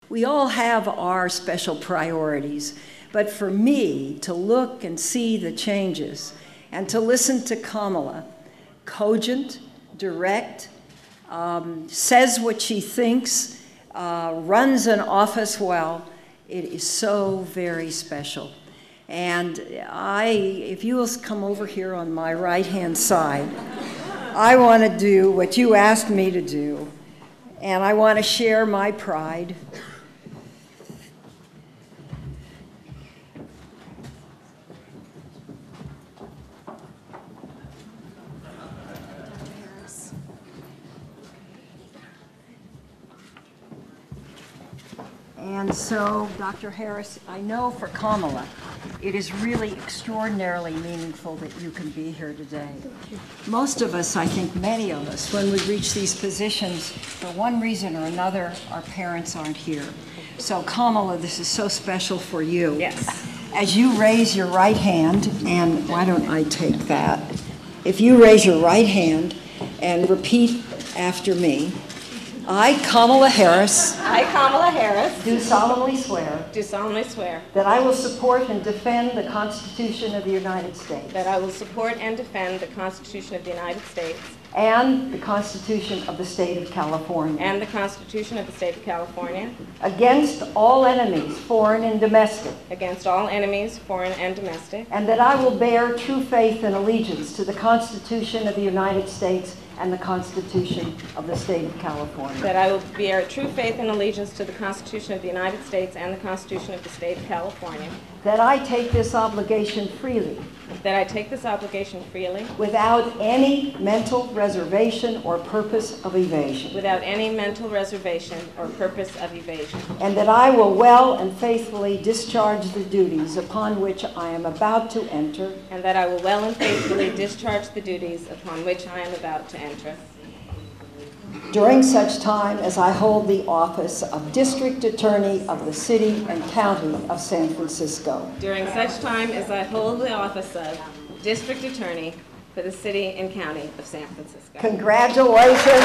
We all have our special priorities, but for me to look and see the changes and to listen to Kamala, cogent, direct, says what she thinks, runs an office well, it is so very special. And if you will come over here on my right-hand side, I want to do what you asked me to do, and I want to share my pride. And so, Dr. Harris, I know for Kamala, it is really extraordinarily meaningful that you can be here today. Most of us, I think many of us, when we reach these positions, for one reason or another, our parents aren't here. So Kamala, this is so special for you. Yes. As you raise your right hand, and why don't I take that? If you raise your right hand and repeat after me. I, Kamala Harris. I, Kamala Harris. Do solemnly swear. Do solemnly swear. That I will support and defend the Constitution of the United States. That I will support and defend the Constitution of the United States. And the Constitution of the State of California. And the Constitution of the State of California. Against all enemies, foreign and domestic. Against all enemies, foreign and domestic. And that I will bear true faith and allegiance to the Constitution of the United States and the Constitution of the State of California. That I will bear true faith and allegiance to the Constitution of the United States and the Constitution of the State of California. That I take this obligation freely. That I take this obligation freely. Without any mental reservation or purpose of evasion. Without any mental reservation or purpose of evasion. And that I will well and faithfully discharge the duties upon which I am about to enter. And that I will well and faithfully discharge the duties upon which I am about to enter. During such time as I hold the office of District Attorney of the City and County of San Francisco. During such time as I hold the office of District Attorney for the City and County of San Francisco. Congratulations.